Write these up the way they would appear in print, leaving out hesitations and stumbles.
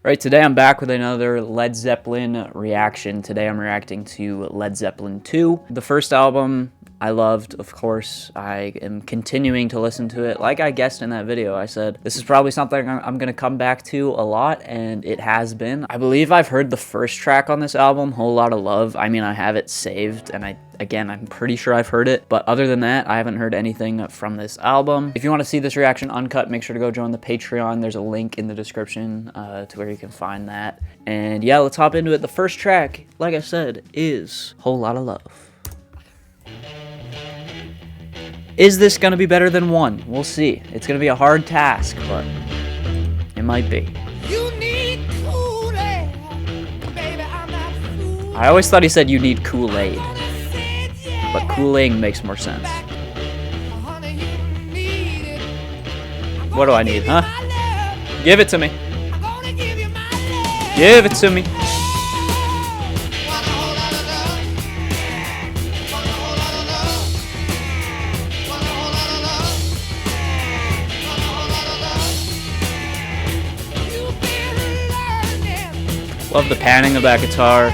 Right, today I'm back with another Led Zeppelin reaction. Today I'm reacting to Led Zeppelin II. The first album I loved, of course. I am continuing to listen to it. Like I guessed in that video, I said, this is probably something I'm going to come back to a lot, and it has been. I believe I've heard the first track on this album, Whole Lotta Love. I mean, I have it saved, and I'm pretty sure I've heard it, but other than that, I haven't heard anything from this album. If you want to see this reaction uncut, make sure to go join the Patreon. There's a link in the description to where you can find that. And yeah, let's hop into it. The first track, like I said, is Whole Lotta Love. Is this going to be better than one? We'll see. It's going to be a hard task, but it might be. You need Kool-Aid, baby, I'm not fool. I always thought he said you need Kool-Aid, but Kool-Aid makes more sense. What do I need, huh? Give it to me. Give it to me. Love the panning of that guitar.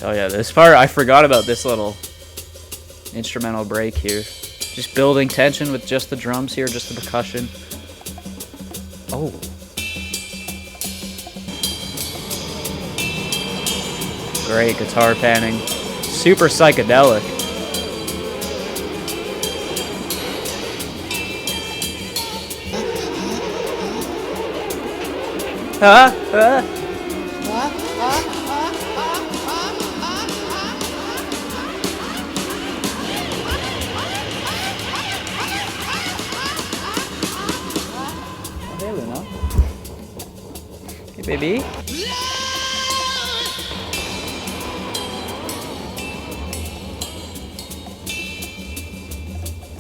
Oh yeah, this part, I forgot about this little instrumental break here. Just building tension with just the drums here, just the percussion. Oh. Great guitar panning. Super psychedelic. Hey, Luna. Hey, baby.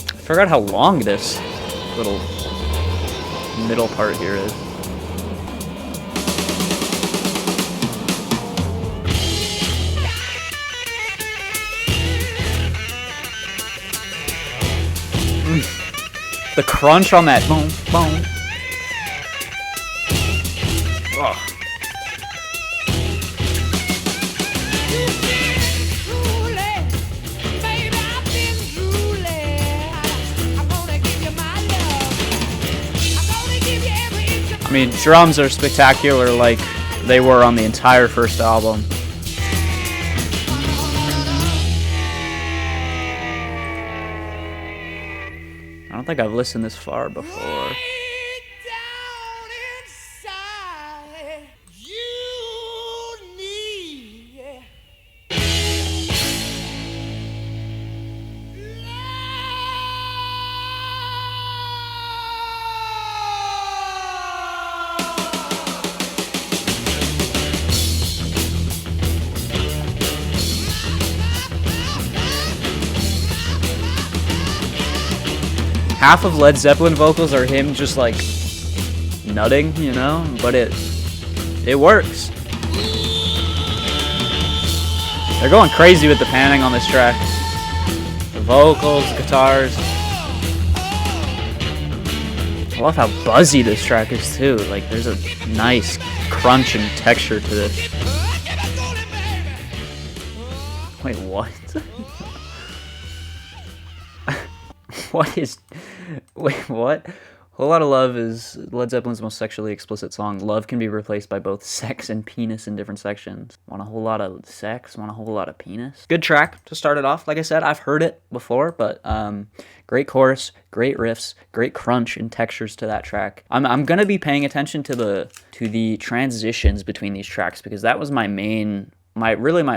I forgot how long this little middle part here is. The crunch on that boom, boom. Oh. I mean, drums are spectacular like they were on the entire first album. I don't think I've listened this far before. Half of Led Zeppelin vocals are him just like nutting, you know, but it works. They're going crazy with the panning on this track. The vocals, the guitars. I love how buzzy this track is too. Like there's a nice crunch and texture to this. Wait, what? Wait, what? Whole Lotta Love is Led Zeppelin's most sexually explicit song. Love can be replaced by both sex and penis in different sections. Want a whole lot of sex? Want a whole lot of penis? Good track to start it off. Like I said, I've heard it before, but great chorus, great riffs, great crunch and textures to that track. I'm gonna be paying attention to the transitions between these tracks because that was my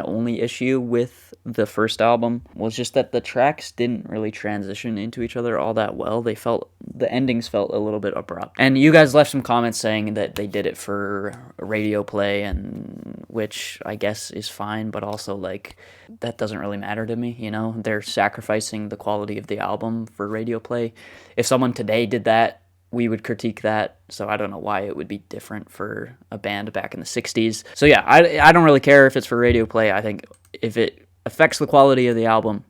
only issue with the first album was just that the tracks didn't really transition into each other all that well. The endings felt a little bit abrupt. And you guys left some comments saying that they did it for radio play, and which I guess is fine, but also like that doesn't really matter to me, you know? They're sacrificing the quality of the album for radio play. If someone today did that, we would critique that, so I don't know why it would be different for a band back in the 60s. So yeah, I don't really care if it's for radio play. I think if it affects the quality of the album.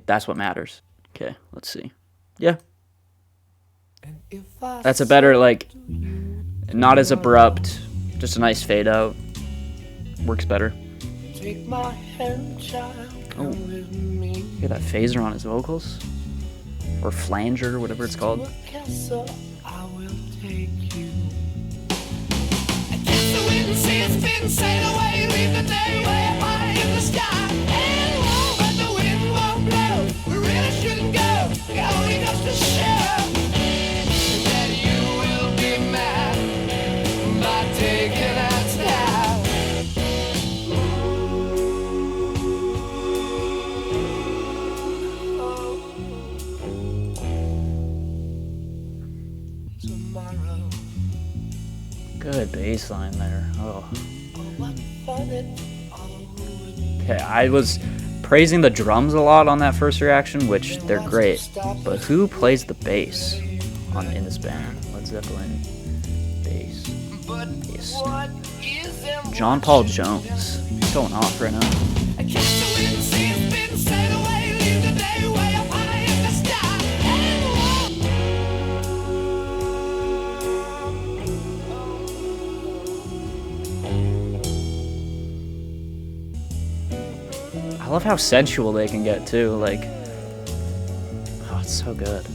That's what matters. Okay, let's see. Yeah. That's a better, like, not as abrupt, just a nice fade out. Works better. Take my hand, child, Oh, come with me. look at that phaser on his vocals. Or flanger, whatever it's called. To a castle, I will take you. Against the wind, see it's been sail away, leave the day way up high in the sky. And won't let the wind won't blow. We really shouldn't go. It only goes to show that you will be mad by taking us now. Tomorrow, Good bass line there. Oh. oh, what fun it all would be. Okay, I was praising the drums a lot on that first reaction, which they're great. But who plays the bass in this band? Led Zeppelin bass. But what is them John Paul Jones. He's going off right now. I catch the wind, see it's been sail away, leave the day way up high in the sky. And I love how sensual they can get too. Like, oh, it's so good.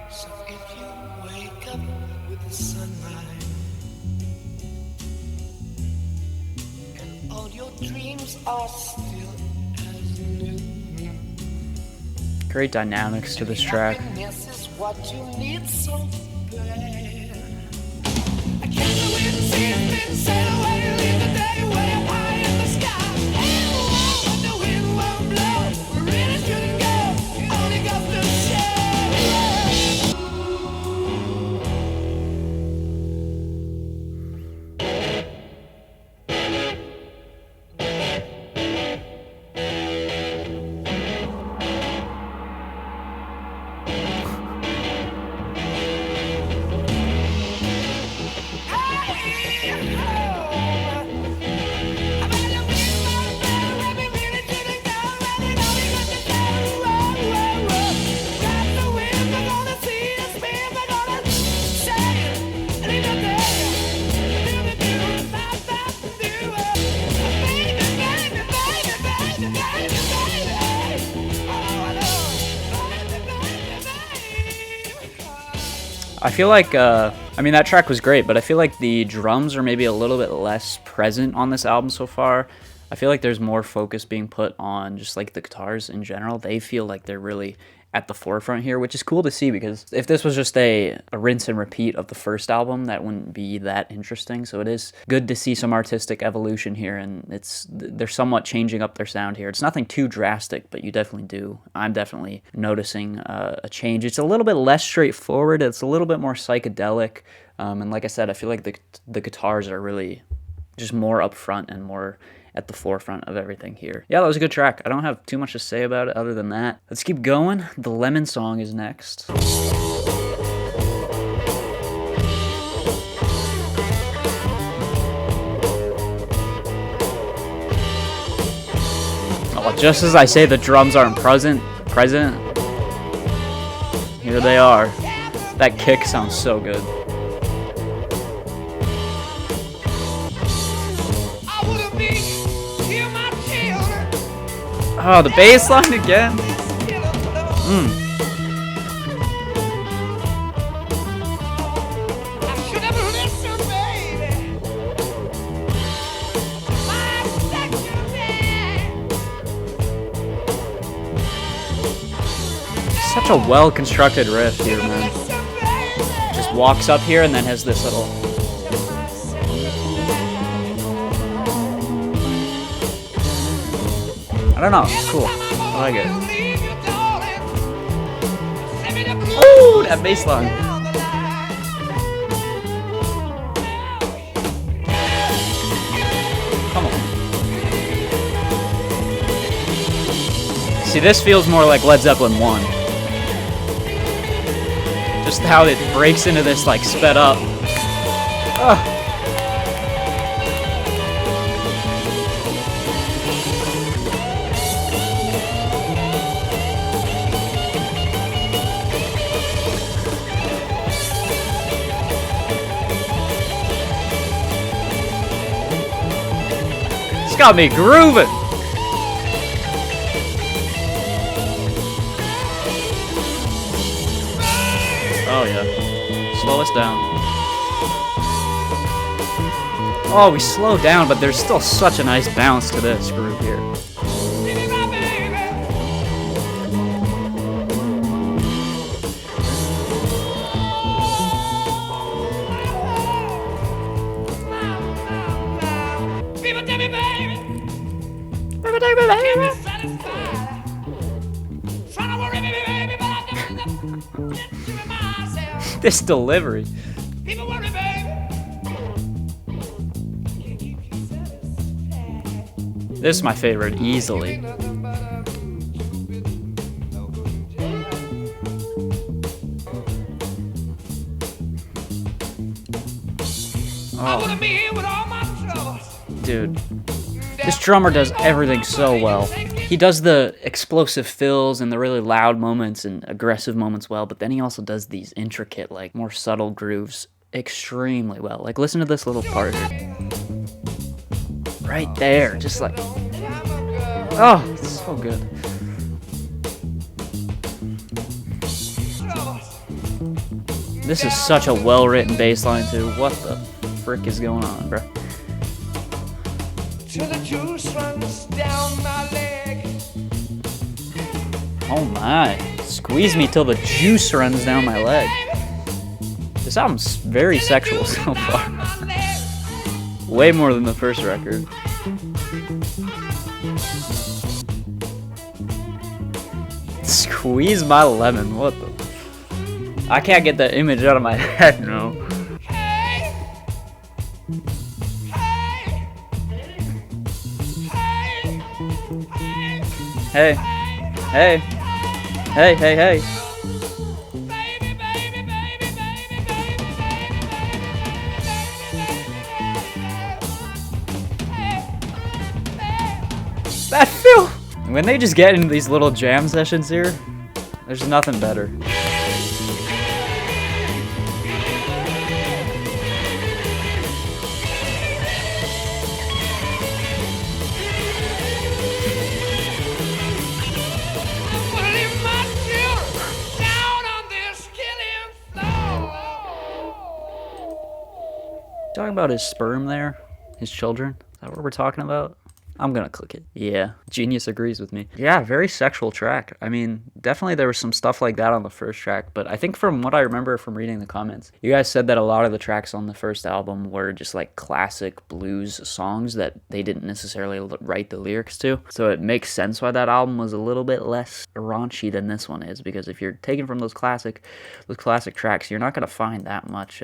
so if you wake up with the sunrise and all your dreams are still as new, Great dynamics to this track. happiness is what you need so bad. I catch the wind, see it's been sail away, leave the day way up high in the sky. And won't let the wind won't blow. We really shouldn't go. It only goes to show. I feel like, I mean, that track was great, but I feel like the drums are maybe a little bit less present on this album so far. I feel like there's more focus being put on just like the guitars in general. They feel like they're really at the forefront here, which is cool to see, because if this was just a rinse and repeat of the first album, that wouldn't be that interesting. So it is good to see some artistic evolution here, and they're somewhat changing up their sound here. It's nothing too drastic, but you definitely do. I'm definitely noticing a change. It's a little bit less straightforward. It's a little bit more psychedelic. And like I said, I feel like the guitars are really just more upfront and more at the forefront of everything here. Yeah, that was a good track. I don't have too much to say about it other than that. Let's keep going. The Lemon Song is next. Oh, just as I say the drums aren't present, here they are. That kick sounds so good. Oh, the bass line again. Such a well-constructed riff here, man. Just walks up here and then has this little... I don't know, it's cool. like it. Ooh, that bass line. Come on. See, this feels more like Led Zeppelin 1. Just how it breaks into this, like, sped up. Ugh. It's got me grooving. Oh yeah. Slow us down. Oh, we slow down, but there's still such a nice bounce to this groove here. This delivery. This is my favorite, easily. Oh. Dude, this drummer does everything so well. He does the explosive fills and the really loud moments and aggressive moments well, but then he also does these intricate, like, more subtle grooves extremely well. Like, listen to this little part here. Right there, just like, oh, it's so good. This is such a well-written bass line too. What the frick is going on, bro? Oh my, squeeze me till the juice runs down my leg. This album's very sexual so far. Way more than the first record. Squeeze my lemon, what the? I can't get that image out of my head, no. Hey, hey, hey, hey, hey. That feel. When they just get into these little jam sessions here, there's nothing better. Talking about his sperm there? His children? Is that what we're talking about? I'm gonna click it. Yeah, Genius agrees with me. Yeah, very sexual track. I mean, definitely there was some stuff like that on the first track, but I think from what I remember from reading the comments, you guys said that a lot of the tracks on the first album were just like classic blues songs that they didn't necessarily write the lyrics to. So it makes sense why that album was a little bit less raunchy than this one is, because if you're taking from those classic tracks, you're not gonna find that much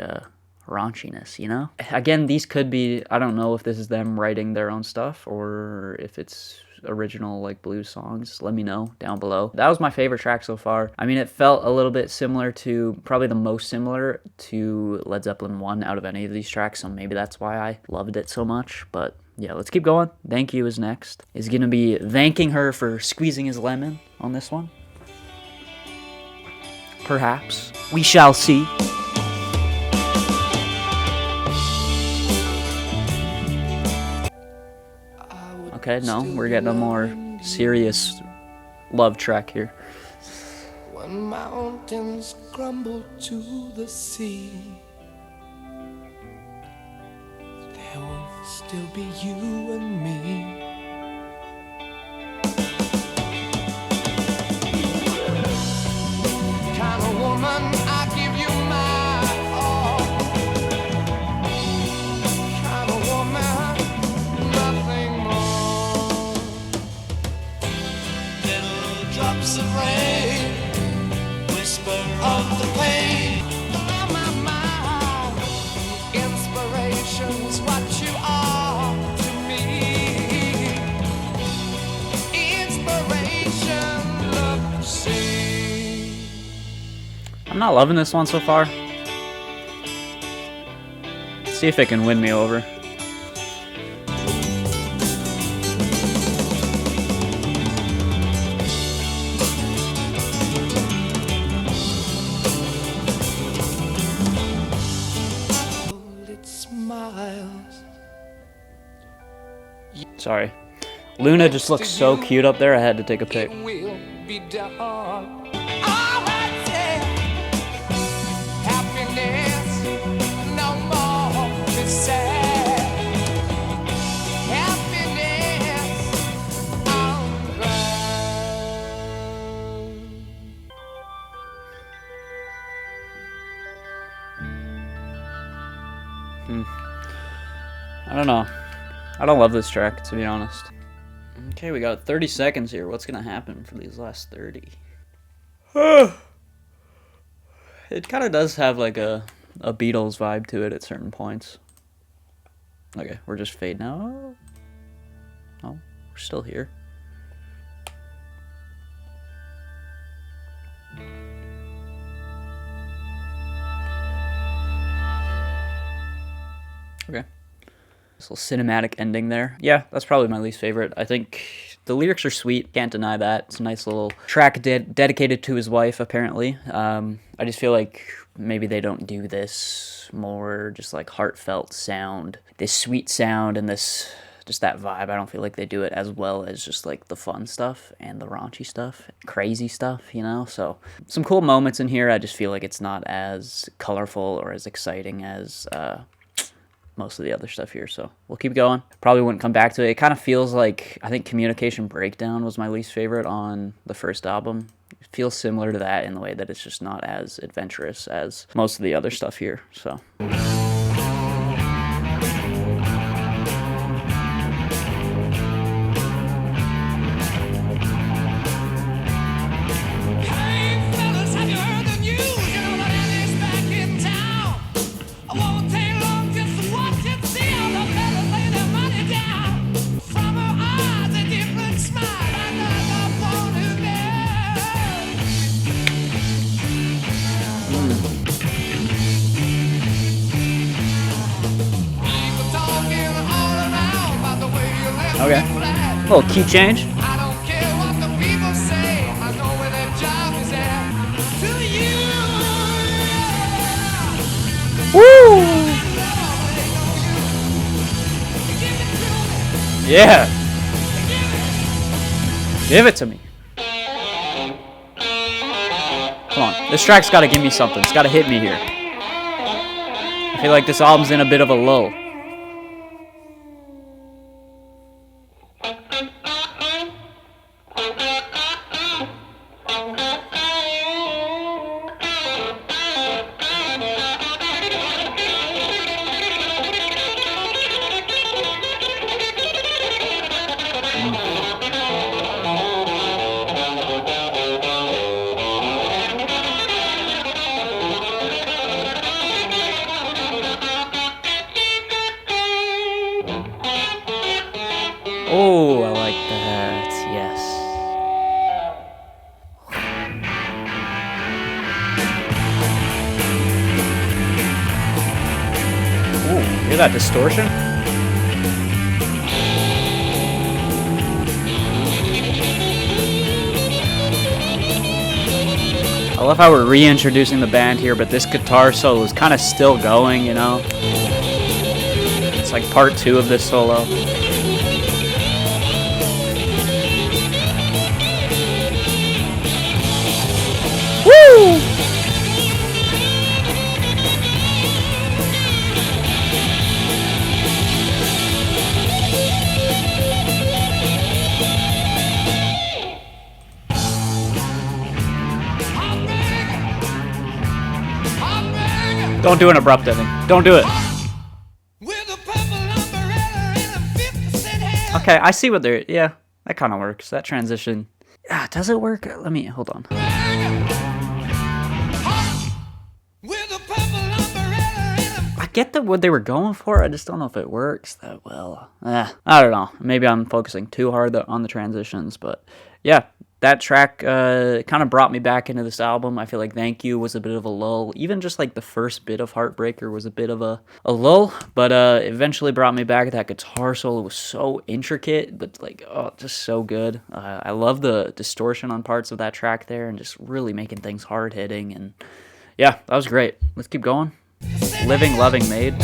raunchiness, you know? Again, these could be, I don't know if this is them writing their own stuff or if it's original like blues songs. Let me know down below. That was my favorite track so far. I mean, it felt a little bit similar to, probably the most similar to Led Zeppelin 1 out of any of these tracks, so maybe that's why I loved it so much. But yeah, let's keep going. Thank You is next. Is gonna be thanking her for squeezing his lemon on this one. Perhaps. We shall see. Okay, no, we're getting a more serious love track here. When mountains crumble to the sea, there will still be you and me. Kind of woman, I give you my all. Kind of woman, nothing more. Little I'm not loving this one so far. Let's see if it can win me over. Sorry. Luna just looks so cute up there, I had to take a pic. I don't know. I don't love this track, to be honest. Okay, we got 30 seconds here. What's gonna happen for these last 30? It kind of does have like a Beatles vibe to it at certain points. Okay, we're just fading out. Oh, we're still here. Okay. This little cinematic ending there. Yeah, that's probably my least favorite. I think the lyrics are sweet. Can't deny that. It's a nice little track dedicated to his wife, apparently. I just feel like maybe they don't do this more just like heartfelt sound. This sweet sound and this, just that vibe. I don't feel like they do it as well as just like the fun stuff and the raunchy stuff, crazy stuff, you know? So some cool moments in here. I just feel like it's not as colorful or as exciting as most of the other stuff here, so we'll keep going. Probably wouldn't come back to it. It kind of feels like, I think Communication Breakdown was my least favorite on the first album. It feels similar to that in the way that it's just not as adventurous as most of the other stuff here, so. Okay. A little key change. I don't care what the people say. I know where their job is at. To you. Woo! Yeah. Give it to me. Come on. This track's got to give me something. It's got to hit me here. I feel like this album's in a bit of a lull. Oh, I like that. Yes. Oh, hear that distortion? I love how we're reintroducing the band here, but this guitar solo is kind of still going, you know? It's like part 2 of this solo. Woo! Don't do an abrupt ending. Don't do it. Okay, I see what they're... Yeah, that kind of works. That transition... does it work? Let me... Hold on. I get what they were going for. I just don't know if it works that well. I don't know. Maybe I'm focusing too hard on the transitions, but yeah, that track kind of brought me back into this album. I feel like Thank You was a bit of a lull. Even just like the first bit of Heartbreaker was a bit of a lull, but eventually brought me back. That guitar solo was so intricate, but like, oh, just so good. I love the distortion on parts of that track there and just really making things hard hitting. And yeah, that was great. Let's keep going. Living, Loving, Maid.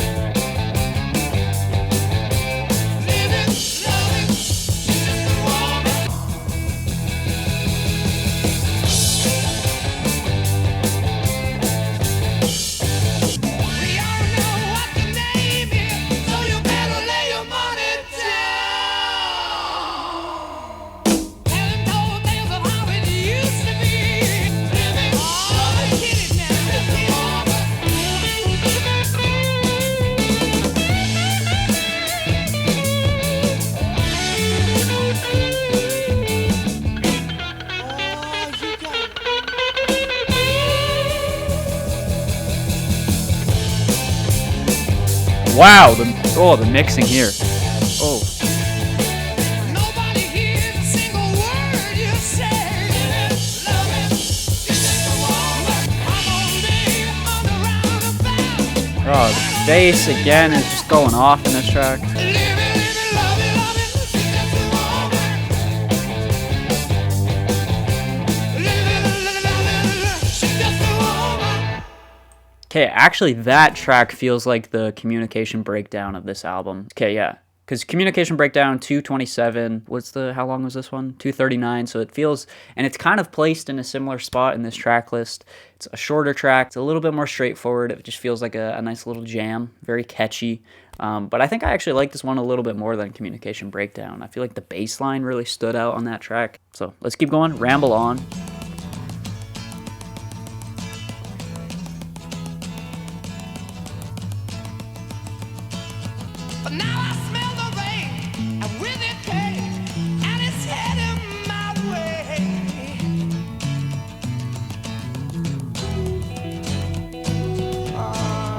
Wow, the mixing here. Oh. Oh, the bass again is just going off in this track. Okay, actually that track feels like the Communication Breakdown of this album. Okay, yeah. Because Communication Breakdown 227, how long was this one? 239, so it feels, and it's kind of placed in a similar spot in this track list. It's a shorter track, it's a little bit more straightforward, it just feels like a nice little jam, very catchy. But I think I actually like this one a little bit more than Communication Breakdown. I feel like the bass line really stood out on that track. So let's keep going, Ramble On. But now I smell the rain, and with it came, and it's heading my way.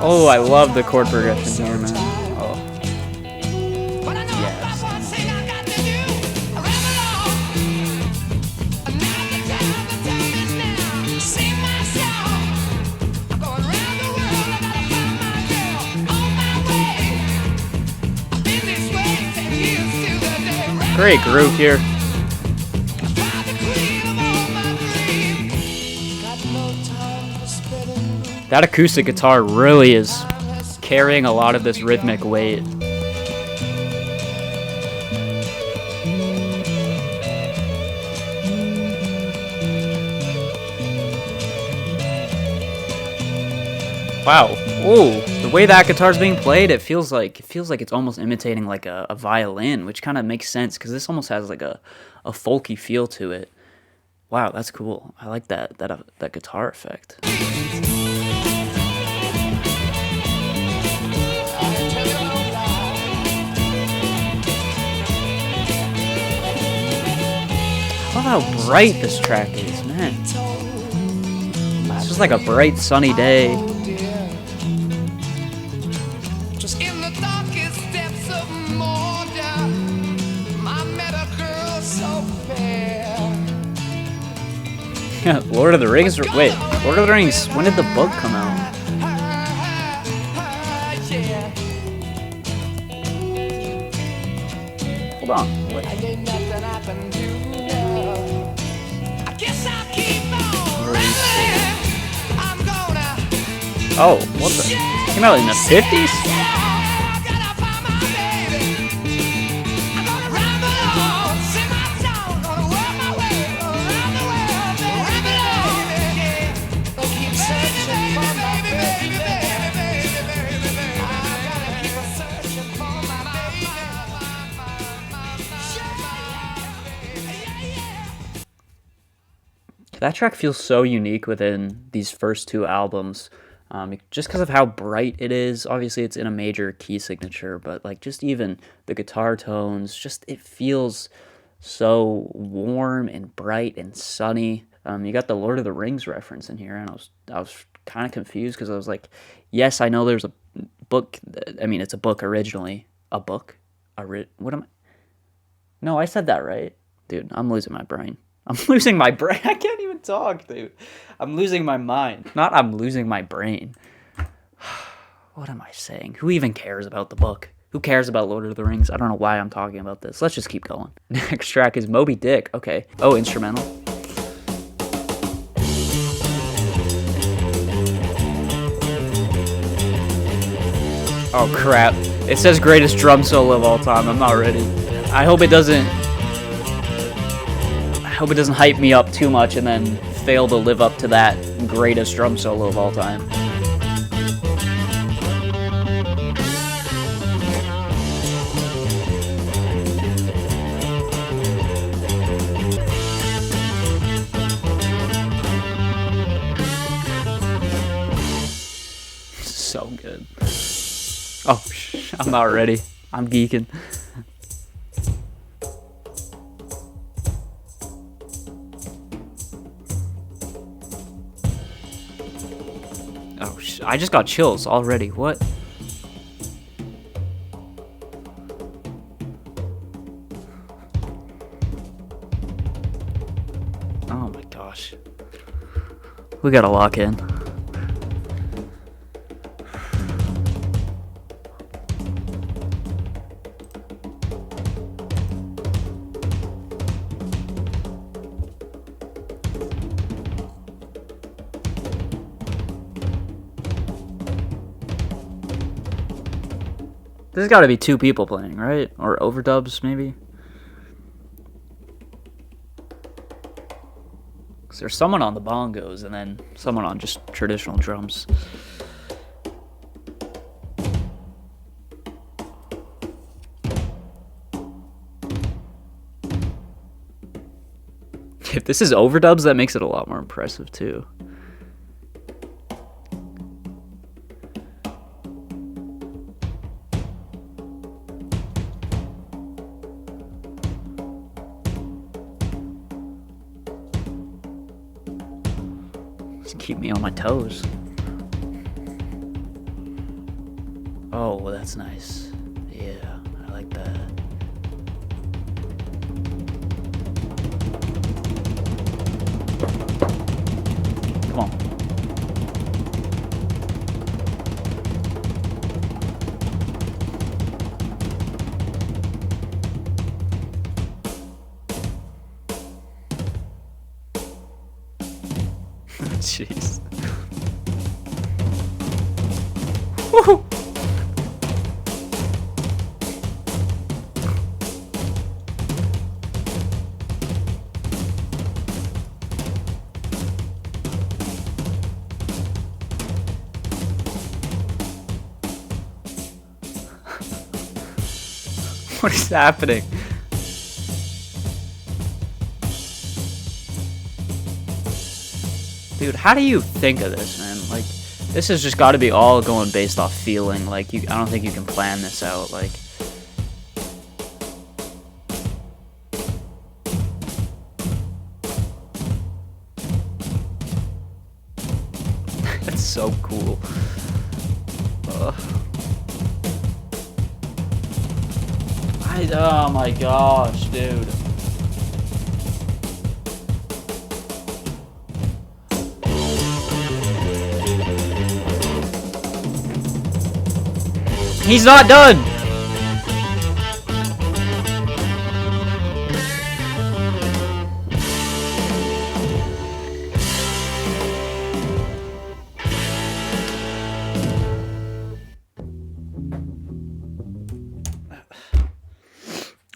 Oh, I love the chord progression here, man. Oh. But I know about one thing I got to do. I ramble on. And now the time is now. Sing my song. I'm going round the world. I gotta find my girl on my way. I've been this way 10 years to the day. Great groove here. I'm the queen of all my dreams. Got no time for spreading. That acoustic guitar really is carrying a lot of this rhythmic weight. Wow. Ooh, the way that guitar's being played, it feels like it's almost imitating like a violin, which kind of makes sense because this almost has like a folky feel to it. Wow, that's cool. I like that guitar effect. I love how bright this track is, man. It's just like a bright, sunny day. Just in the darkest depths of Mordor, I met a girl so fair. Lord of the Rings. Wait, Lord of the Rings. When did the book come out? Yeah. Hold on. What? I ain't nothing I can do now. I guess I'll keep on rambling. I'm gonna. Oh, what the? Came out in the 50s? I gotta find my baby. I'm gonna ramble on, sing my song, gonna work my way around the world, ramble on. I keep searching for my baby. I gotta keep searching for my baby. That track feels so unique within these first two albums, just because of how bright it is. Obviously, it's in a major key signature, but like just even the guitar tones, just it feels so warm and bright and sunny. You got the Lord of the Rings reference in here, and I was kind of confused because I was like, yes, I know there's a book. I mean, it's a book originally. A book? What am I? No, I said that right, dude. I'm losing my brain. I'm losing my brain. I can't even talk, dude. I'm losing my mind. Not I'm losing my brain. What am I saying? Who even cares about the book? Who cares about Lord of the Rings? I don't know why I'm talking about this. Let's just keep going. Next track is Moby Dick. Okay. Oh, instrumental. Oh, crap. It says greatest drum solo of all time. I'm not ready. I hope it doesn't hype me up too much and then fail to live up to that greatest drum solo of all time. So good. Oh, I'm not ready. I'm geeking. Oh, I just got chills already. What? Oh my gosh. We gotta lock in. There's got to be 2 people playing, right? Or overdubs, maybe? Because there's someone on the bongos and then someone on just traditional drums. If this is overdubs, that makes it a lot more impressive, too. Keep me on my toes. Oh, that's nice. Yeah, I like that. Come on. Jeez. Woohoo! What is happening? Dude, how do you think of this, man? Like, this has just got to be all going based off feeling. Like, I don't think you can plan this out. Like, that's so cool. Oh my gosh, dude. He's not done!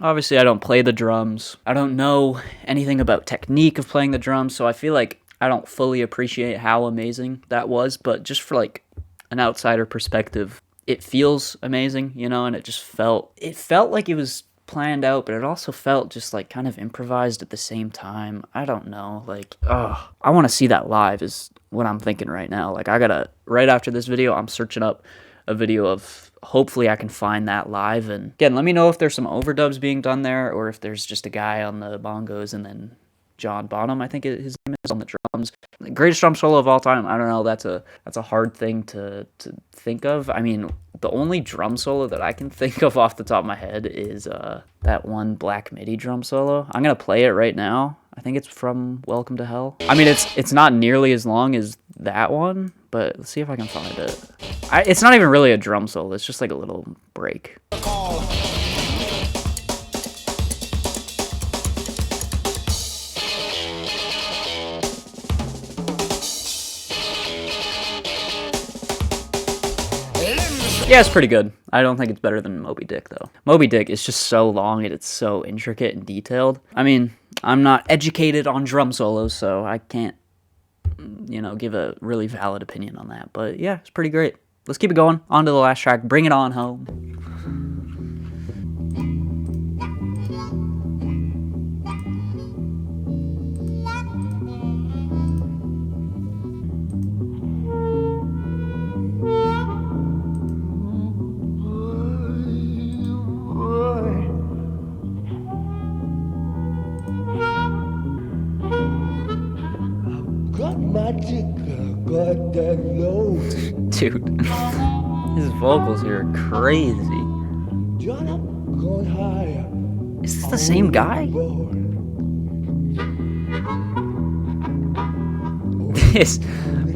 Obviously, I don't play the drums. I don't know anything about technique of playing the drums, so I feel like I don't fully appreciate how amazing that was, but just for like an outsider perspective, it feels amazing, you know, and it felt like it was planned out, but it also felt just like kind of improvised at the same time. I don't know, like, I want to see that live is what I'm thinking right now. Like, right after this video, I'm searching up a video of, hopefully I can find that live, and again, let me know if there's some overdubs being done there, or if there's just a guy on the bongos and then John Bonham, I think his name is, on the drums. The greatest drum solo of all time. I don't know. That's a hard thing to think of. I mean, the only drum solo that I can think of off the top of my head is that one Black MIDI drum solo. I'm gonna play it right now. I think it's from Welcome to Hell. I mean, it's not nearly as long as that one, but let's see if I can find it. It's not even really a drum solo. It's just like a little break. Yeah, it's pretty good. I don't think it's better than Moby Dick, though. Moby Dick is just so long and it's so intricate and detailed. I mean, I'm not educated on drum solos, so I can't, give a really valid opinion on that. But yeah, it's pretty great. Let's keep it going. On to the last track. Bring It On Home. Dude, his vocals here are crazy. Is this the same guy?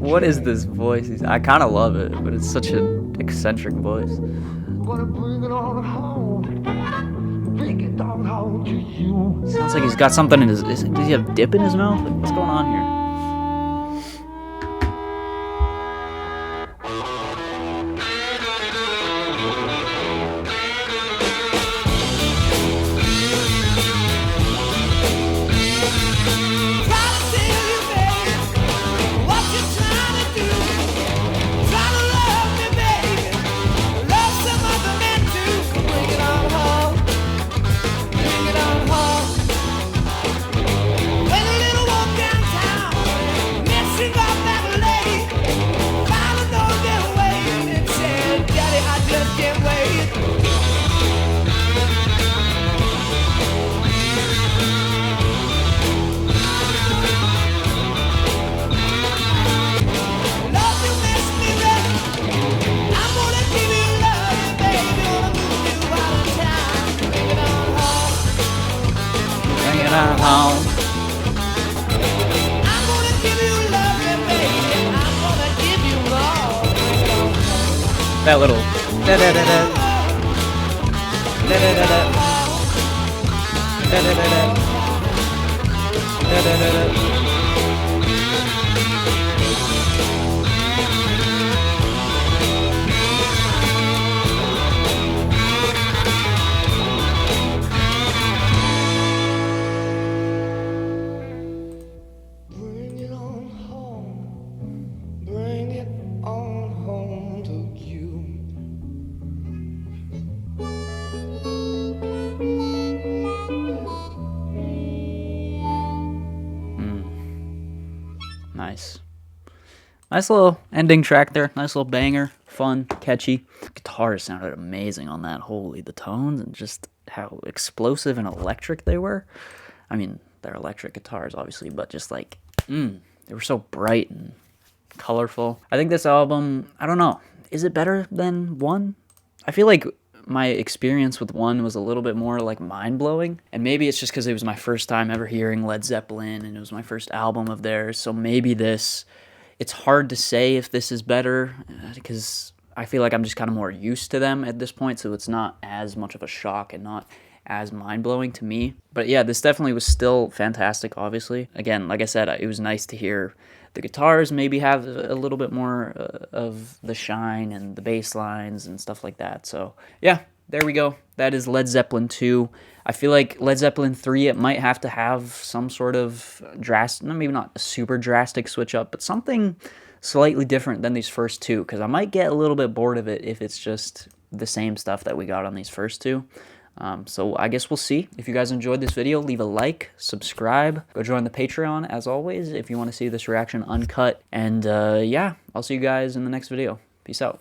What is this voice? I kind of love it, but it's such an eccentric voice. Sounds like he's got something in his... Does he have dip in his mouth? What's going on here? That little da da da da da da da da da da da da da. Nice. Nice little ending track there. Nice little banger. Fun, catchy. Guitars sounded amazing on that. Holy, the tones and just how explosive and electric they were. I mean, they're electric guitars, obviously, but just like, they were so bright and colorful. I think this album, I don't know, is it better than one? I feel like my experience with one was a little bit more like mind-blowing, and maybe it's just because it was my first time ever hearing Led Zeppelin and it was my first album of theirs, so maybe it's hard to say if this is better because I feel like I'm just kind of more used to them at this point, so it's not as much of a shock and not as mind-blowing to me. But yeah, this definitely was still fantastic, obviously. Again, like I said, it was nice to hear the guitars maybe have a little bit more of the shine and the bass lines and stuff like that. So yeah, there we go. That is Led Zeppelin II. I feel like Led Zeppelin III, it might have to have some sort of drastic, maybe not a super drastic switch up, but something slightly different than these first two, because I might get a little bit bored of it if it's just the same stuff that we got on these first two. So I guess we'll see. If you guys enjoyed this video, leave a like, subscribe, go join the Patreon as always if you want to see this reaction uncut. And yeah, I'll see you guys in the next video. Peace out.